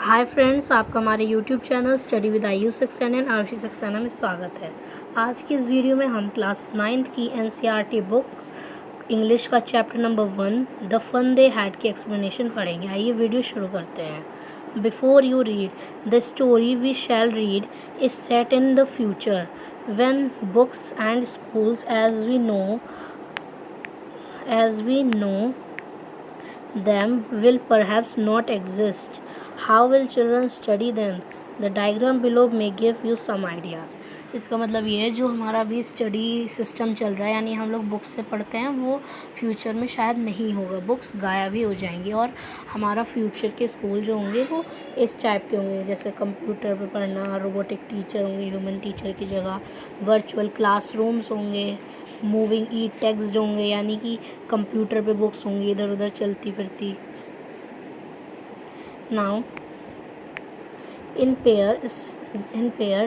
हाय friends, आपका हमारे YouTube channel study with Ayush Saxena and Arushi Saxena में स्वागत है। आज की इस वीडियो में हम क्लास 9th की एनसीईआरटी बुक इंग्लिश का chapter number 1 the fun they had की एक्सप्लेनेशन पढ़ेंगे। आइए वीडियो शुरू करते हैं। Before you read the story we shall read is set in the future when books and schools as we know them will perhaps not exist. How will children study them? The diagram below may give you some ideas. इसका मतलब ये है, जो हमारा अभी study system चल रहा है, यानी हम लोग बुक्स से पढ़ते हैं, वो फ्यूचर में शायद नहीं होगा। बुक्स गायब ही हो जाएंगी और हमारा फ्यूचर के स्कूल जो होंगे वो इस टाइप के होंगे, जैसे कंप्यूटर पे पढ़ना, रोबोटिक टीचर होंगे ह्यूमन टीचर की जगह, वर्चुअल क्लासरूम्स होंगे, मूविंग ई टेक्स्ट होंगे, यानी कि कंप्यूटर पे बुक्स होंगी इधर उधर चलती फिरती। Now in pair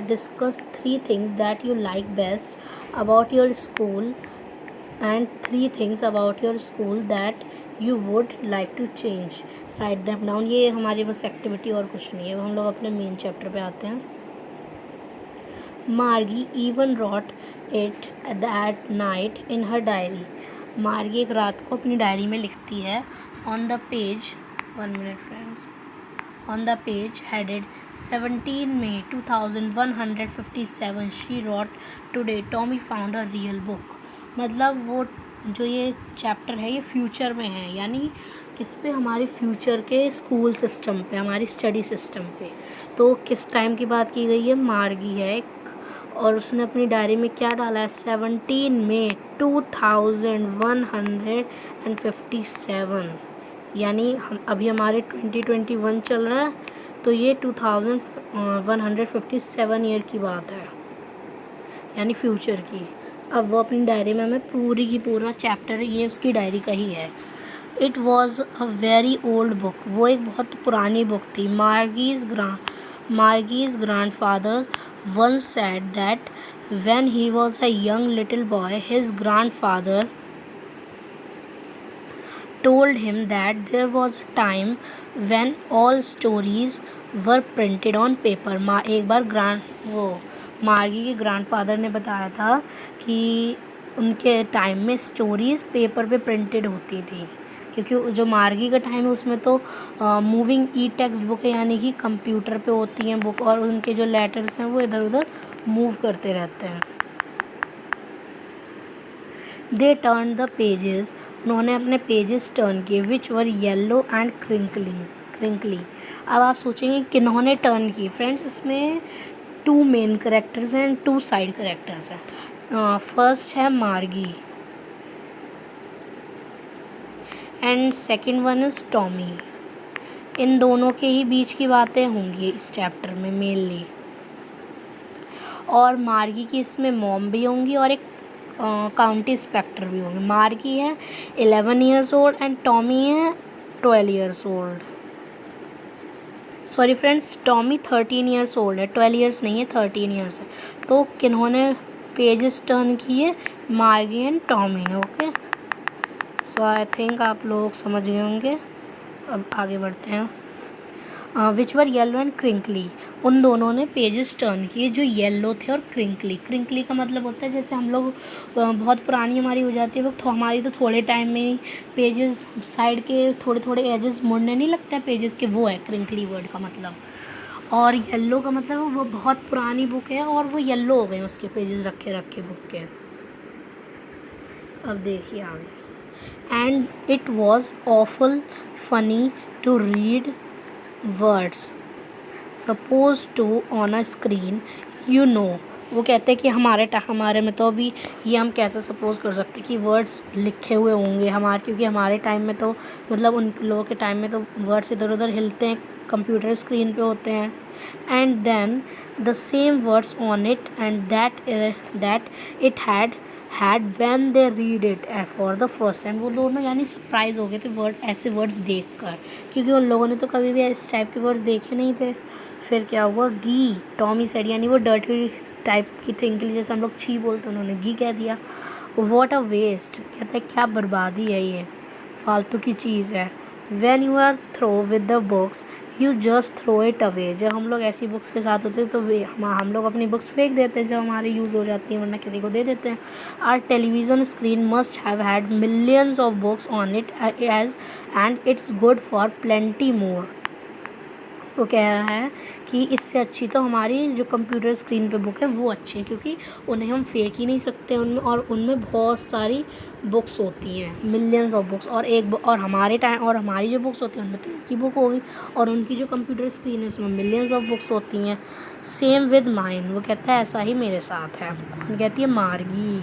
discuss 3 things that you like best about your school and 3 things about your school that you would like to change. Write them down. ये हमारी बस एक्टिविटी और कुछ नहीं है। हम लोग अपने मेन चैप्टर पे आते हैं। मार्गी even wrote it at night in her diary. मार्गी एक रात को अपनी डायरी में लिखती है। On the page, 1 minute friends. On the page headed 17 May 2157 she wrote, today Tommy found a real book. मतलब वो जो ये चैप्टर है ये फ्यूचर में है, यानी किस पे, हमारे फ्यूचर के स्कूल सिस्टम पे, हमारी स्टडी सिस्टम पे। तो किस टाइम की बात की गई है? मार्गी है और उसने अपनी डायरी में क्या डाला है? 17 मई 2157, यानी हम अभी हमारे 2021 चल रहा है, तो ये 2157 ईयर की बात है, यानी फ्यूचर की। अब वो अपनी डायरी में हमें पूरी की पूरा चैप्टर, ये उसकी डायरी का ही है। It was a very old book. वो एक बहुत पुरानी बुक थी. मार्गीज grandfather once said that when he was a young little boy, his grandfather told him that there was a time when all stories were printed on paper. एक बार मार्गी के grandfather ने बताया था कि उनके टाइम में स्टोरीज़ पेपर पे प्रिंटेड होती थी, क्योंकि जो मार्गी का टाइम है उसमें तो मूविंग ई टेक्स्ट बुक है, यानी कि कंप्यूटर पे होती हैं बुक, और उनके जो लेटर्स हैं वो इधर उधर मूव करते रहते हैं। They turn the pages. उन्होंने अपने पेजेस टर्न किए, which were yellow and crinkly. अब आप सोचेंगे किन्होंने टर्न किए? फ्रेंड्स, इसमें 2 मेन करेक्टर्स हैं एंड 2 साइड करेक्टर्स हैं. फर्स्ट है Margie and second one is Tommy. इन दोनों के ही बीच की बातें होंगी इस चैप्टर में मेनली, और मार्गी की इसमें मॉम भी होंगी और एक काउंटी इंस्पेक्टर भी होंगे. मार्गी है 11 ईयर्स ओल्ड एंड टॉमी है 12 years old. Sorry friends, Tommy 13 years old है, 12 ईयर्स नहीं है, 13 ईयर्स है. तो किन्होंने पेजेस टर्न किए? मार्गी एंड टॉमी ने. ओके, सो आई थिंक आप लोग समझ गए होंगे. अब आगे बढ़ते हैं. विच वर येलो एंड क्रिंकली. उन दोनों ने पेजेस टर्न किए जो येलो थे और क्रिंकली का मतलब होता है, जैसे हम लोग बहुत पुरानी हमारी हो जाती है वो, तो हमारी तो थोड़े टाइम में ही पेजेस साइड के थोड़े थोड़े एजेस मुड़ने नहीं लगते हैं पेजेस के, वो है क्रिंकली वर्ड का मतलब. और येलो का मतलब वो बहुत पुरानी बुक है और वो येलो हो गए उसके पेजेस रखे रखे बुक के. अब देखिए आगे. And it was awful funny to read words suppose to on a screen. वो कहते हैं कि हमारे में तो अभी ये हम कैसे सपोज कर सकते हैं कि वर्ड्स लिखे हुए होंगे हमारे, क्योंकि हमारे टाइम में तो मतलब उन लोगों के टाइम में तो वर्ड्स इधर उधर हिलते हैं, कंप्यूटर स्क्रीन पे होते हैं. And then the same words on it and that it had when they read it for the first time. वो दोनों यानी सरप्राइज हो गए थे ऐसे वर्ड्स देखकर, क्योंकि उन लोगों ने तो कभी भी इस टाइप के वर्ड्स देखे नहीं थे. फिर क्या हुआ? गी टॉमी सेड, यानी वो डर्टी टाइप की थिंग के लिए जैसे हम लोग छी बोलते हैं, उन्होंने गी कह दिया. What a waste. कहते हैं क्या बर्बादी है, ये फालतू की चीज़ है. When you are through with the books, you just throw it away. जब हम लोग ऐसी बुक्स के साथ होते हैं तो वे हम लोग अपनी बुक्स फेंक देते हैं जब हमारी यूज़ हो जाती हैं, वरना किसी को दे देते हैं। Our television screen must have had millions of books on it edge and it's good for plenty more. वो कह रहा है कि इससे अच्छी तो हमारी जो कंप्यूटर स्क्रीन पे बुक है वो अच्छी है, क्योंकि उन्हें हम फेंक ही नहीं सकते उनमें, और उनमें बहुत सारी बुक्स होती हैं, मिलियंस ऑफ बुक्स। और हमारे टाइम और हमारी जो बुक्स होती हैं उनमें तो एक ही बुक होगी, और उनकी जो कंप्यूटर स्क्रीन है उसमें मिलियंस ऑफ बुक्स होती हैं। Same with mine. वो कहता है ऐसा ही मेरे साथ है। कौन कहती है? मार्गी।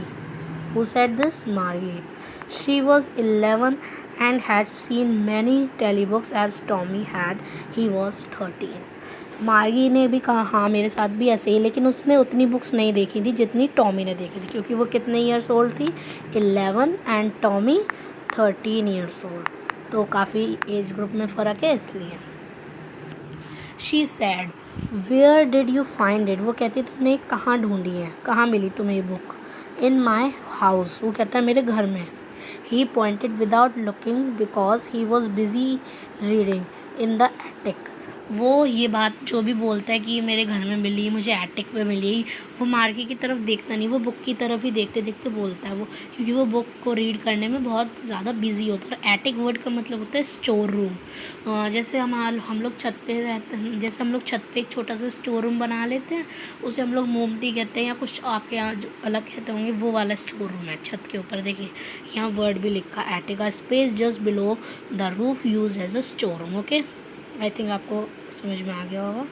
Who said this? Margie. She was 11 and had seen many telebooks as Tommy had. He was 13. मार्गी ने भी कहा हाँ मेरे साथ भी ऐसे ही, लेकिन उसने उतनी बुक्स नहीं देखी थी जितनी टॉमी ने देखी थी, क्योंकि वो कितने ईयर्स ओल्ड थी? 11 एंड टॉमी 13 ईयर्स ओल्ड, तो काफ़ी एज ग्रुप में फ़र्क है इसलिए। She said where did you find it. वो कहती तुमने कहाँ ढूंढी है, कहाँ मिली तुम्हें ये बुक? In my house. वो कहता है मेरे घर में। He pointed without looking because he was busy reading in the attic. वो ये बात जो भी बोलता है कि ये मेरे घर में मिली, मुझे एटिक में मिली, वो मार्गी की तरफ देखता नहीं, वो बुक की तरफ ही देखते देखते बोलता है वो, क्योंकि वो बुक को रीड करने में बहुत ज़्यादा बिजी होता है। एटिक वर्ड का मतलब होता है स्टोर रूम। जैसे हम लोग छत पे रहते हैं, जैसे हम लोग छत पे एक छोटा सा स्टोर रूम बना लेते हैं, उसे हम लोग मोमटी कहते हैं, या कुछ आपके यहाँ जो अलग कहते होंगे, वो वाला स्टोर रूम है छत के ऊपर। देखिए यहाँ वर्ड भी लिखा, attic a space just below the roof use as a store room. Okay, I think आपको समझ में आ गया होगा।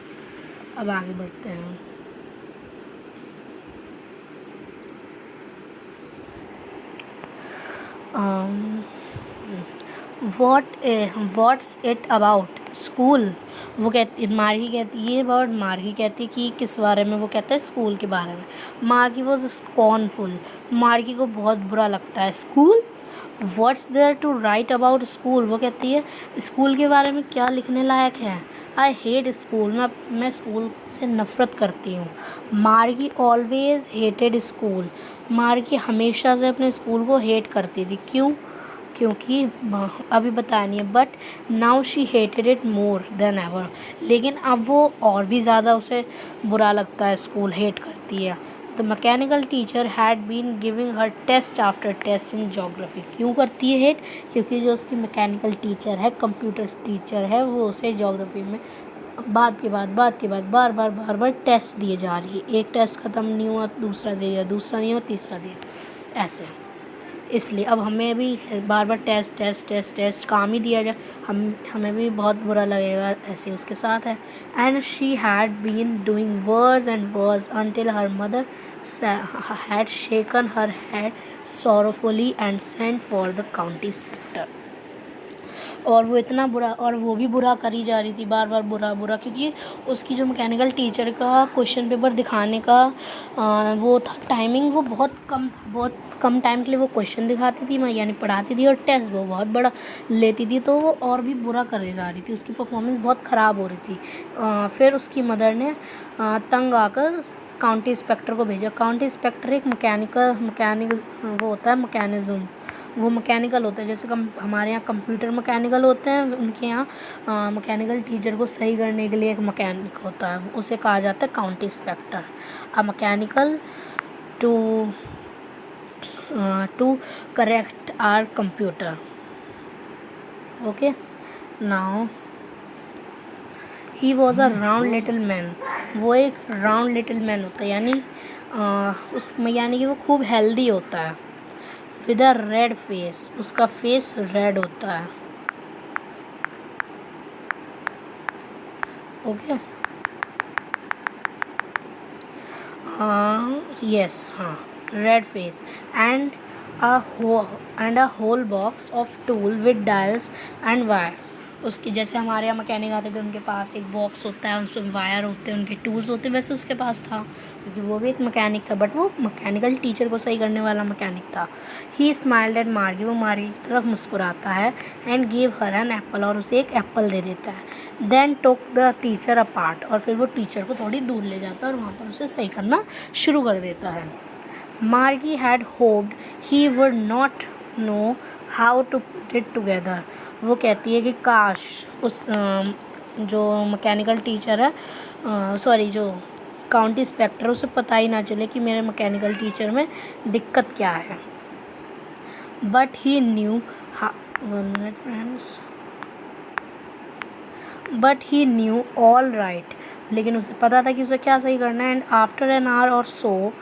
अब आगे बढ़ते हैं। What's it about school. वो कहती, मार्गी कहती, ये वर्ड मार्गी कहती कि किस बारे में? वो कहता है स्कूल के बारे में। मार्गी वॉज स्कॉर्नफुल। मार्गी को बहुत बुरा लगता है। School, what's there to write about school. वो कहती है स्कूल के बारे में क्या लिखने लायक है? I hate school. मैं स्कूल से नफ़रत करती हूँ। मार्गी ऑलवेज हेटेड स्कूल। मार्गी हमेशा से अपने स्कूल को हेट करती थी। क्यों? क्योंकि अभी बतानी है, but now she hated it more than ever. लेकिन अब वो और भी ज़्यादा उसे बुरा लगता है, स्कूल हेट करती है। The mechanical teacher had been giving her test after test in geography. क्यों करती है हेट? क्योंकि जो उसकी मैकेनिकल टीचर है, कंप्यूटर टीचर है, वो उसे जोग्राफी में बात के बाद बार बार टेस्ट दिए जा रही है। एक टेस्ट ख़त्म नहीं हुआ दूसरा दे दिया, दूसरा नहीं हुआ तीसरा दे दिया, ऐसे। इसलिए अब हमें भी बार बार टेस्ट काम ही दिया जाए, हमें भी बहुत बुरा लगेगा। ऐसे उसके साथ है। And she had been doing worse and worse until her mother had shaken her head sorrowfully and sent for the county inspector। और वो इतना बुरा, और वो भी बुरा करी जा रही थी, बार बार बुरा, क्योंकि उसकी जो मैकेनिकल टीचर का क्वेश्चन पेपर दिखाने का वो था टाइमिंग, वो बहुत कम टाइम के लिए वो क्वेश्चन दिखाती थी, यानी पढ़ाती थी, और टेस्ट वो बहुत बड़ा लेती थी, तो वो और भी बुरा करे जा रही थी, उसकी परफॉर्मेंस बहुत ख़राब हो रही थी। फिर उसकी मदर ने तंग आकर काउंटी इंस्पेक्टर को भेजा। काउंटी इंस्पेक्टर एक मैकेनिक वो होता है, वो मैकेनिकल होता है, जैसे हमारे यहाँ कंप्यूटर मैकेनिकल होते हैं, उनके यहाँ मैकेनिकल टीचर को सही करने के लिए एक मैकेनिक होता है, उसे कहा जाता है county inspector. A mechanical to correct our computer. Okay, now he was a round little man. वो एक राउंड लिटिल मैन होता है, यानी कि वो खूब हेल्दी होता है। विद अ रेड फेस, उसका फेस रेड होता है। ओके, यस, हाँ, red face and a whole box of tool with dials and wires. उसकी जैसे हमारे यहाँ मैकेनिक आते थे, उनके पास एक बॉक्स होता है, उसमें वायर होते हैं, उनके टूल्स होते हैं, वैसे उसके पास था, क्योंकि वो भी एक मैकेनिक था, बट वो मैकेनिकल टीचर को सही करने वाला मैकेनिक था। ही स्माइल्ड एट मार्गी। वो मार्गी की तरफ मुस्कुराता है। And give her an apple, और उसे एक एप्पल दे देता है। Then took the teacher apart, और फिर वो टीचर को थोड़ी दूर ले जाता है और वहाँ पर उसे सही करना शुरू कर देता है। Margie had hoped he would not know how to put it together. वो कहती है कि काश जो मैकेनिकल टीचर है, सॉरी जो काउंटी इंस्पेक्टर, उसे पता ही ना चले कि मेरे मैकेनिकल टीचर में दिक्कत क्या है. But he new 1 minute friends, but he knew all right, लेकिन उसे पता था कि उसे क्या सही करना है. एंड आफ्टर एन आवर और so,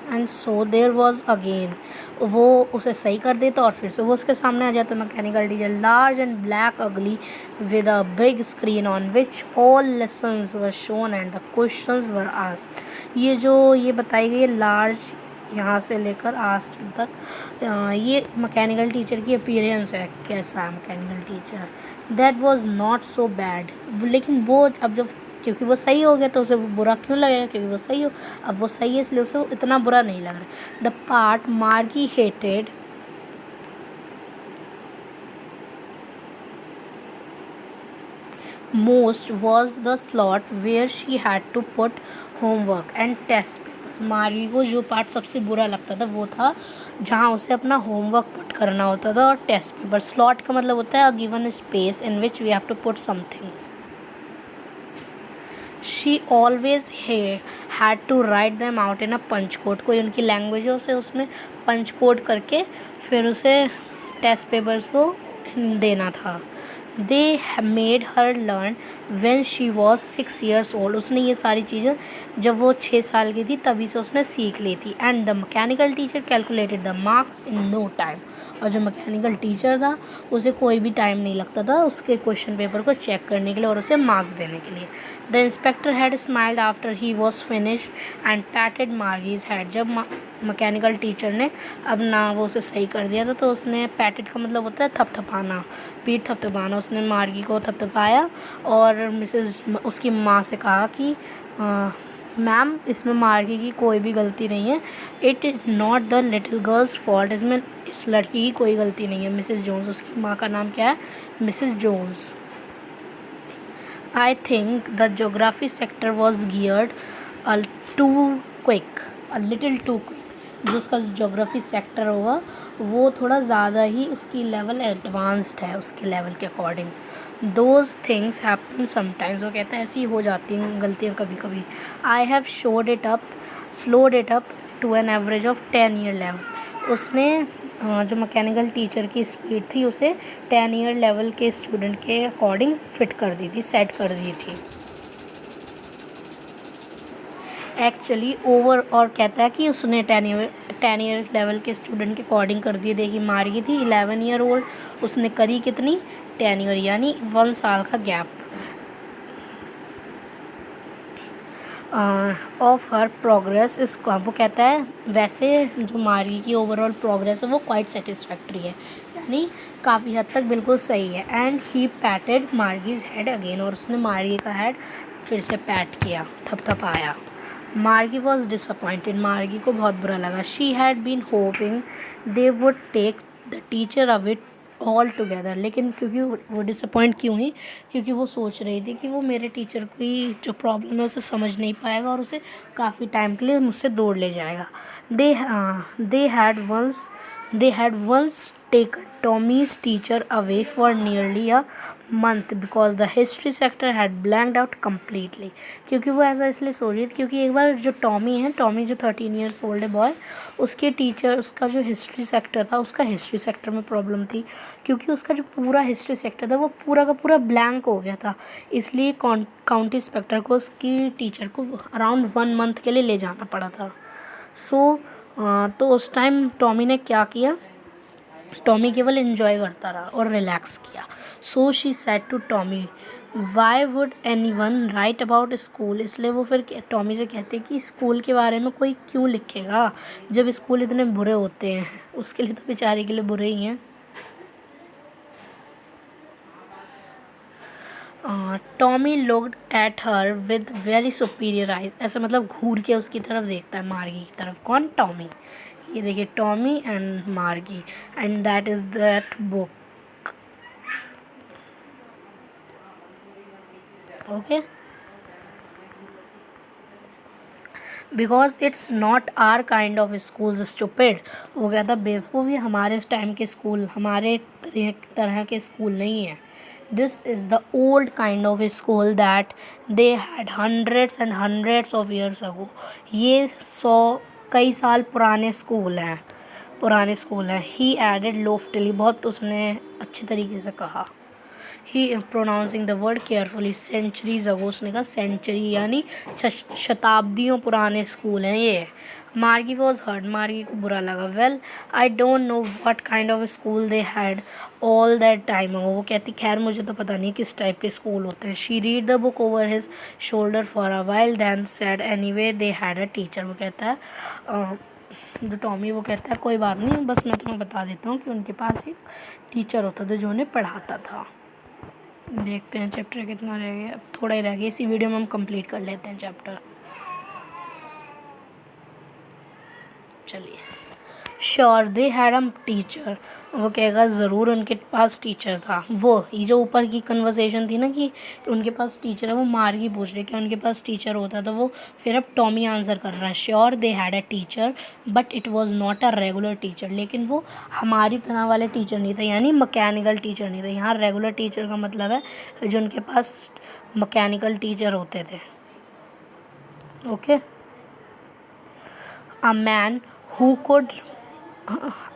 and so there was again, वो उसे सही कर देता और फिर से वो उसके सामने आ जाता. Mechanical teacher large and black ugly with a big screen on which all lessons were shown and the questions were asked. ये बताई गई है लार्ज यहाँ से लेकर आज तक. ये मैकेनिकल टीचर की अपीयरेंस है, कैसा है mechanical teacher. That was not so bad, लेकिन वो अब जब क्योंकि वो सही हो गया तो उसे बुरा क्यों लगेगा, क्योंकि वो सही हो, अब वो सही है इसलिए उसे वो इतना बुरा नहीं लग रहा. द पार्ट मार्गी hated most was the slot where she had to put homework and test papers. मार्गी को जो पार्ट सबसे बुरा लगता था वो था जहाँ उसे अपना होमवर्क पुट करना होता था और टेस्ट पेपर. स्लॉट का मतलब होता है a given space in which we have to put something. She always had to write them out in a punch code. कोई उनकी लैंग्वेज है उसे उसमें पंच कोड करके फिर उसे टेस्ट पेपर्स को देना था. They made her learn when she was 6 years old. उसने ये सारी चीज़ें जब वो 6 साल की थी तभी से उसने सीख ली थी. And the mechanical teacher calculated the marks in no time. और जो मैकेनिकल टीचर था उसे कोई भी टाइम नहीं लगता था उसके क्वेश्चन पेपर को चेक करने के लिए और उसे मार्क्स देने के लिए. The inspector had smiled after he was finished and patted Margie's head. जब मैकेनिकल टीचर ने अब ना वो उसे सही कर दिया था तो उसने पैटेड का मतलब होता है थपथपाना, पीठ थपथपाना. उसने मार्गी को थपथपाया और मिसेस उसकी माँ से कहा कि मैम इसमें मार्गी की कोई भी गलती नहीं है. It is not the little girls fault. इसमें इस लड़की की कोई गलती नहीं है. मिसेस जोन्स, उसकी माँ का नाम क्या है, Mrs Jones. I think the geography sector was geared a too quick, a little too quick. जो उसका जोग्राफी सेक्टर होगा वो थोड़ा ज़्यादा ही उसकी लेवल एडवांस्ड है उसके लेवल के according. Those things happen sometimes. वो कहता है ऐसी हो जाती हैं गलतियाँ कभी कभी. I have slowed it up to an average of 10-year level. उसने जो मैकेनिकल टीचर की स्पीड थी उसे 10-year लेवल के स्टूडेंट के अकॉर्डिंग फिट कर दी थी, सेट कर दी थी एक्चुअली ओवर. और कहता है कि उसने 10-year लेवल के स्टूडेंट के अकॉर्डिंग कर दी. देखिए मार्गी थी 11 year old, उसने करी कितनी 10 year, यानी 1 साल का गैप. ऑफ हर प्रोग्रेस इस वो कहता है वैसे जो मार्गी की ओवरऑल प्रोग्रेस है वो क्वाइट सेटिस्फैक्ट्री है, यानी काफ़ी हद तक बिल्कुल सही है. And he patted Margie's head again. और उसने मार्गी का हेड फिर से पैट किया, थपथपाया. मार्गी वॉज डिसअपॉइंटेड. मार्गी को बहुत बुरा लगा. She had been hoping they would take the teacher away all together. लेकिन क्योंकि वो डिसअपॉइंट क्यों हुई, क्योंकि वो सोच रही थी कि वो मेरे टीचर की जो प्रॉब्लम है उसे समझ नहीं पाएगा और उसे काफ़ी टाइम के लिए मुझसे दूर ले जाएगा. They had once taken Tommy's teacher away for nearly a month because the history sector had blanked out completely. क्योंकि वो ऐसा इसलिए सोच रही थी क्योंकि एक बार जो टॉमी जो 13 years old है बॉय, उसके टीचर, उसका जो हिस्ट्री सेक्टर था उसका हिस्ट्री सेक्टर में प्रॉब्लम थी क्योंकि उसका जो पूरा हिस्ट्री सेक्टर था वो पूरा का पूरा ब्लैंक हो गया था. इसलिए काउंटी इंस्पेक्टर को उसकी टीचर को अराउंड 1 month के लिए ले जाना पड़ा था. तो उस टाइम टॉमी ने क्या किया, टॉमी केवल एंजॉय करता रहा और रिलैक्स किया. So she said to Tommy why would anyone write about school. इसलिए वो फिर टॉमी से कहते कि स्कूल के बारे में कोई क्यों लिखेगा जब स्कूल इतने बुरे होते हैं. उसके लिए तो बेचारे के लिए बुरे ही हैं. Tommy looked at her with very superior eyes. ऐसा मतलब घूर के उसकी तरफ देखता है, मार्गी की तरफ. कौन, टॉमी. ये देखिए Tommy and Margie, and that is that book. Okay, because it's not our kind of school stupid. वो कहता बेवकूफ़, ये हमारे टाइम के स्कूल, हमारे तरह के स्कूल नहीं है. This is the old kind of school that they had hundreds and hundreds of years ago. ये कई साल पुराने स्कूल हैं. He added loftily, बहुत उसने अच्छे तरीके से कहा. He pronouncing the word carefully. Centuries ago, उसने कहा सेंचुरी यानी शताब्दियों पुराने स्कूल हैं ये. मार्गी वॉज हर्ट, मार्गी को बुरा लगा. Well I don't know what kind of school they had all that time ago. वो कहती खैर मुझे तो पता नहीं किस टाइप के स्कूल होते हैं. She read the book over his shoulder for a while then said anyway they had a teacher. वो कहता है जो टॉमी, वो कहता है कोई बात नहीं, बस मैं तुम्हें बता देता हूँ कि उनके पास एक टीचर होता था जो उन्हें पढ़ाता था. देखते हैं चैप्टर कितना रह गया. अब थोड़ा ही रह गया, इसी वीडियो में हम कंप्लीट कर लेते हैं चैप्टर. चलिए. Sure they had a teacher. वो कहेगा ज़रूर उनके पास टीचर था. वो ये जो ऊपर की कन्वर्सेशन थी ना कि उनके पास टीचर है, वो मार्गी पूछ रही कि उनके पास टीचर होता. तो वो फिर अब टॉमी आंसर कर रहा है. Sure they had a teacher but it was not a regular teacher. लेकिन वो हमारी तरह वाले टीचर नहीं था, यानी मैकेनिकल टीचर नहीं था. यहाँ रेगुलर टीचर का मतलब है जो उनके पास मैकेनिकल टीचर होते थे. Okay. A man who could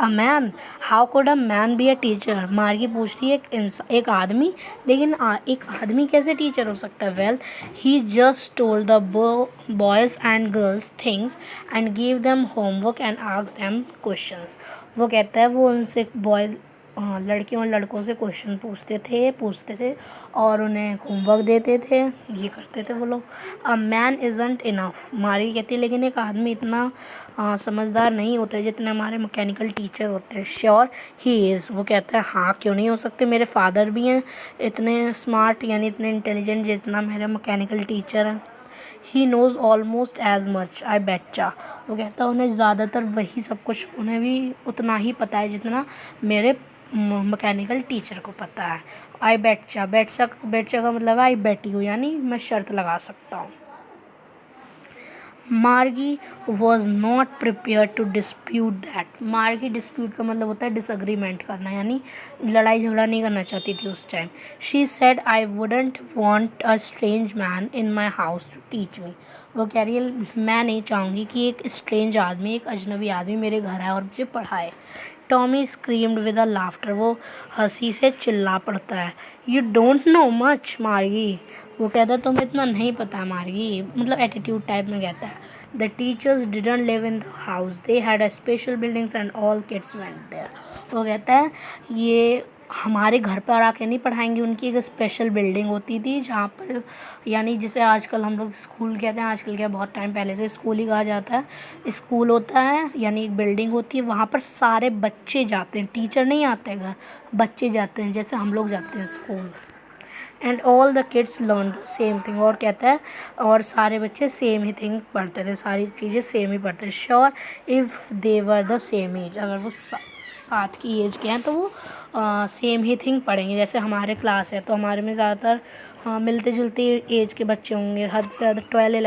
a man, how could a man be a teacher. मार्गी पूछती है एक आदमी, लेकिन एक आदमी कैसे टीचर हो सकता है. Well he just told the boys and girls things and give them homework and asked them questions. वो कहता है वो उनसे लड़कियों और लड़कों से क्वेश्चन पूछते थे और उन्हें होमवर्क देते थे. ये करते थे वो लोग. A man isn't enough. मारी कहती है लेकिन एक आदमी इतना समझदार नहीं होता है जितने हमारे मैकेनिकल टीचर होते हैं. Sure he is. वो कहता है हाँ क्यों नहीं हो सकते, मेरे फादर भी हैं इतने स्मार्ट यानी इतने इंटेलिजेंट जितना मेरे मैकेनिकल टीचर हैं. He knows almost as much I बेटचा. वो कहता है उन्हें ज़्यादातर वही सब कुछ, उन्हें भी उतना ही पता है जितना मेरे मैकेनिकल टीचर को पता है. आई बेटचा का मतलब है आई बेट यू, यानी मैं शर्त लगा सकता हूँ. Margie was not prepare to dispute that. Margie dispute का मतलब होता है डिसअग्रीमेंट करना, यानी लड़ाई झगड़ा नहीं करना चाहती थी उस time. She said I wouldn't want a strange man in my house to teach me. वो कह रही है मैं नहीं चाहूँगी कि एक स्ट्रेंज आदमी, एक अजनबी आदमी मेरे घर आए और मुझे पढ़ाए. Tommy screamed with a laughter. वो हंसी से चिल्ला पड़ता है. यू डोंट नो मच मार्गी. वो कहता है तुम्हें इतना नहीं पता मार्गी, मतलब एटीट्यूड टाइप में कहता है. The teachers didn't live in the house, they had a special buildings and all kids went there. वो कहता है ये हमारे घर पर आके नहीं पढ़ाएंगे, उनकी एक स्पेशल बिल्डिंग होती थी जहाँ पर, यानी जिसे आजकल हम लोग स्कूल कहते हैं, आजकल क्या बहुत टाइम पहले से स्कूल ही कहा जाता है. स्कूल होता है यानी एक बिल्डिंग होती है, वहाँ पर सारे बच्चे जाते हैं, टीचर नहीं आते हैं घर, बच्चे जाते हैं जैसे हम लोग जाते हैं school. And all the kids learn the same thing. और कहता है और सारे बच्चे सेम ही थिंग पढ़ते थे, सारी चीज़ें सेम ही पढ़ते थे. Sure if they were the same age. अगर वो साथ की एज के हैं तो वो सेम ही थिंग पढ़ेंगे. जैसे हमारे क्लास है तो हमारे में ज़्यादातर मिलते जुलते एज के बच्चे होंगे, हद से ज़्यादा 12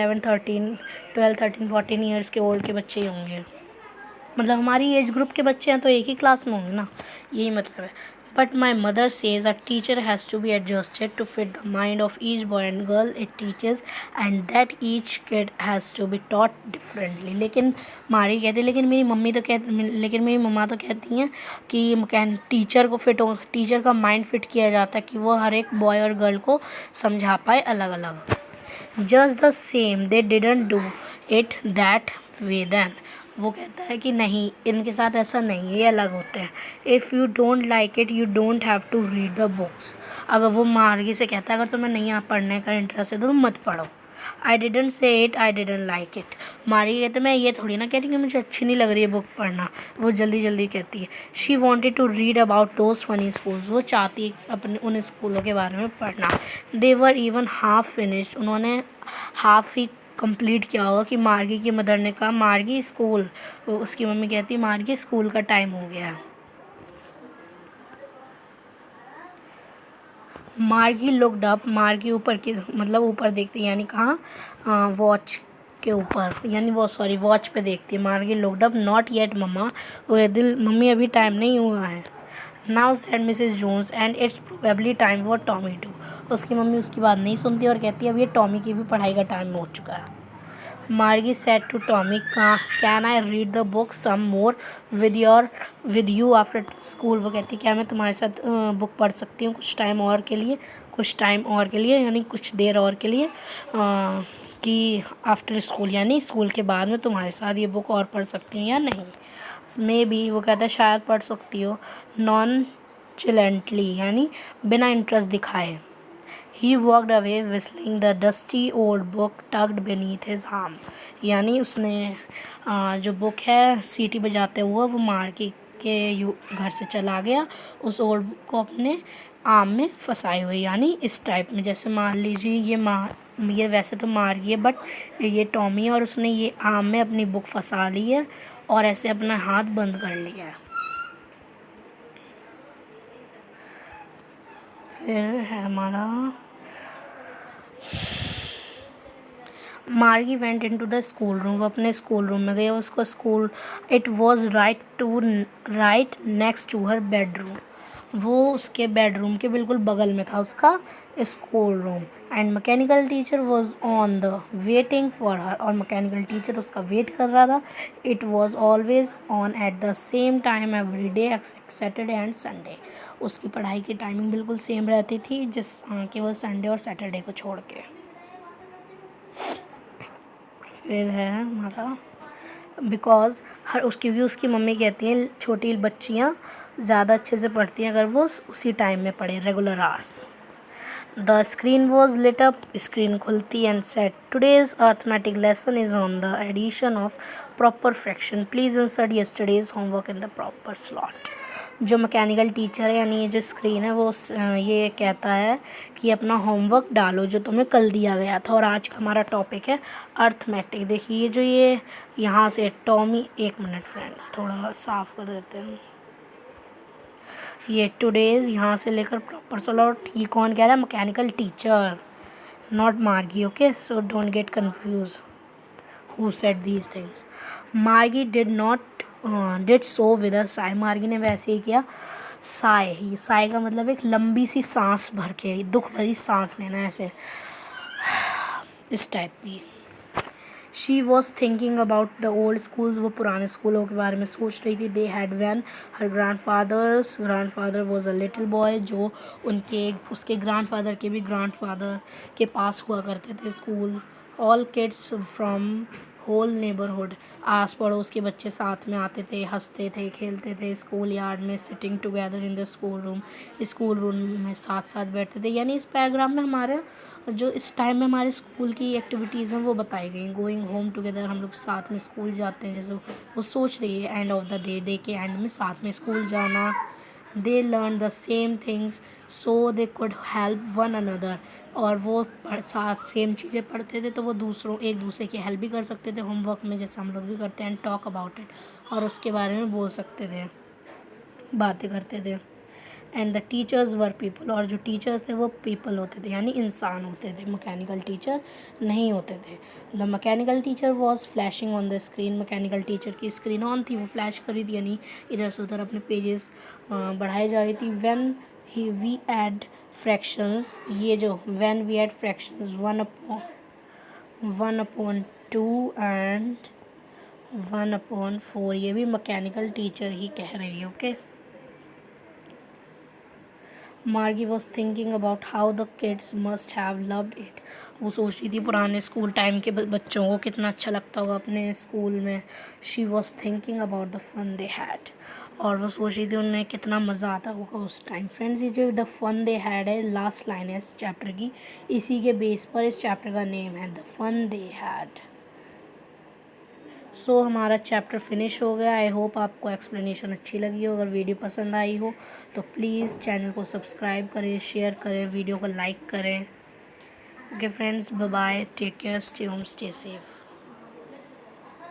13 ईयर्स के ओल्ड के बच्चे ही होंगे. मतलब हमारी एज ग्रुप के बच्चे हैं तो एक ही क्लास में होंगे ना, यही मतलब है. But my mother says a teacher has to be adjusted to fit the mind of each boy and girl it teaches and that each kid has to be taught differently. लेकिन मारी कहती है लेकिन मेरी मम्मा तो कहती हैं कि टीचर का माइंड फिट किया जाता है कि वो हर एक बॉय और गर्ल को समझा पाए अलग अलग. Just the same they didn't do it that way then. वो कहता है कि नहीं, इनके साथ ऐसा नहीं है, ये अलग होते हैं. If you don't like it you don't have to read the books. अगर वो मार्गी से कहता है अगर तुम्हें नहीं यहाँ पढ़ने का इंटरेस्ट है तो तुम मत पढ़ो. I didn't say it I didn't like it. मार्गी कहते मैं ये थोड़ी ना कहती कि मुझे अच्छी नहीं लग रही है बुक पढ़ना. वो जल्दी जल्दी कहती है. She wanted to read about those funny schools. वो चाहती है अपने उन स्कूलों के बारे में पढ़ना. दे वर इवन हाफ फिनिश्ड. उन्होंने हाफ ही कंप्लीट किया होगा कि मार्गी की मदर ने कहा मार्गी स्कूल. उसकी मम्मी कहती मार्गी स्कूल का टाइम हो गया. मार्गी लुक्ड अप. मार्गी ऊपर देखती यानी कहाँ वॉच के ऊपर, यानी वॉच पे देखती है. Margie looked up. Not yet mamma. वो दिल मम्मी अभी टाइम नहीं हुआ है. Now said Mrs Jones and it's probably time for Tommy too. उसकी मम्मी उसकी बात नहीं सुनती और कहती है अब ये टॉमी की भी पढ़ाई का टाइम हो चुका है। Margie said to Tommy can I read the book some more with you after school. वो कहती है क्या मैं तुम्हारे साथ बुक पढ़ सकती हूँ कुछ टाइम और के लिए, कुछ टाइम और के लिए यानी कुछ देर और के लिए, कि आफ्टर स्कूल यानी स्कूल के बाद में तुम्हारे साथ ये बुक और पढ़ सकती हूँ या नहीं। मे बी वो कहता है शायद पढ़ सकती हो, नॉन चिलेंटली यानी बिना इंटरेस्ट दिखाए। He walked away whistling the dusty old book tugged beneath his arm। यानी उसने जो बुक है सीटी बजाते हुए वो मार्गी के घर से चला गया, उस ओल्ड बुक को अपने आर्म में फंसाए हुए। यानी इस टाइप में जैसे मान लीजिए ये वैसे तो मार्गी है बट ये टॉमी है और उसने ये आर्म में अपनी बुक फंसा ली है और ऐसे अपना हाथ बंद कर लिया है। फिर है हमारा Margie went into the school room. वो अपने स्कूल रूम में गई, उसको school it was right next to her bedroom. वो उसके बेडरूम के बिल्कुल बगल में था उसका school room. And mechanical teacher was on the waiting for her. और मैकेनिकल टीचर उसका वेट कर रहा था। It was always on at the same time every day except Saturday and Sunday. उसकी पढ़ाई की टाइमिंग बिल्कुल सेम रहती थी केवल संडे और सैटरडे को छोड़ के। फिर है हमारा बिकॉज हर उसकी मम्मी कहती हैं छोटी बच्चियाँ ज़्यादा अच्छे से पढ़ती हैं अगर वो उसी टाइम में पढ़े regular hours. The screen was lit up. Screen खुलती and set today's arithmetic lesson is on the addition of proper fraction please insert yesterday's homework in the proper slot. जो मैकेनिकल टीचर है यानी ये जो screen है वो ये कहता है कि अपना होमवर्क डालो जो तुम्हें कल दिया गया था। और आज का हमारा टॉपिक है अर्थमेटिक। देखिए जो ये यहाँ से टॉमी, एक मिनट फ्रेंड्स थोड़ा साफ कर देते हैं। ये टुडेज यहाँ से लेकर प्रॉपर स्लॉट, ये कौन कह रहा है? मैकेनिकल टीचर, नॉट मार्गी। Okay, so don't get confuse who said these things। मार्गी did so with a Sai. मार्गी ने वैसे ही किया। साय, ये साय का मतलब एक लंबी सी सांस भर के, दुख भरी सांस लेना ऐसे इस टाइप की। She was thinking about the old schools. वो पुराने स्कूलों के बारे में सोच रही थी। They had van her grandfather was a little boy. जो उसके ग्रैंडफादर के भी ग्रैंडफादर के पास हुआ करते थे school. All kids from whole neighbourhood. आस पड़ोस के बच्चे साथ में आते थे, हंसते थे, खेलते थे स्कूल यार्ड में। Sitting together in the school room में साथ साथ बैठते थे। यानी इस पैराग्राफ में हमारे जो इस टाइम में हमारे स्कूल की एक्टिविटीज़ हैं वो बताई गई। गोइंग होम टुगेदर, हम लोग साथ में स्कूल जाते हैं। जैसे वो सोच रही है एंड ऑफ द डे के एंड में साथ में स्कूल जाना। They learn the same things so they could help one another. और वो साथ सेम चीज़ें पढ़ते थे तो वो एक दूसरे की हेल्प भी कर सकते थे होमवर्क में, जैसे हम लोग भी करते हैं। एंड टॉक अबाउट इट, और उसके बारे में बोल सकते थे, बातें करते थे। And the teachers were people. और जो टीचर्स थे वो पीपल होते थे यानी इंसान होते थे, मैकेनिकल टीचर नहीं होते थे। The mechanical teacher was flashing on the screen. Mechanical teacher की स्क्रीन ऑन थी, वो फ्लैश कर रही थी यानी इधर से उधर अपने पेजेस बढ़ाई जा रही थी। व्हेन वी एड फ्रैक्शंस, ये जो when we add fractions 1/2 and 1/4, ये भी मैकेनिकल टीचर ही कह रही है। ओके। मार्गी was thinking about how the kids must have loved it. वो सोच रही थी पुराने स्कूल टाइम के बच्चों को कितना अच्छा लगता होगा अपने स्कूल में। She was thinking about the fun they had. और वो सोच रही थी उन्हें कितना मज़ा आता होगा उस टाइम। फ्रेंड्स, ये जो द फन दे हैड है लास्ट लाइन है इस चैप्टर की, इसी के बेस पर इस चैप्टर का नेम है द फन दे हैड। सो हमारा चैप्टर फिनिश हो गया। आई होप आपको एक्सप्लेनेशन अच्छी लगी हो। अगर वीडियो पसंद आई हो तो प्लीज़ चैनल को सब्सक्राइब करें, शेयर करें, वीडियो को लाइक करें। Okay friends, bye bye, take care, stay home, stay safe.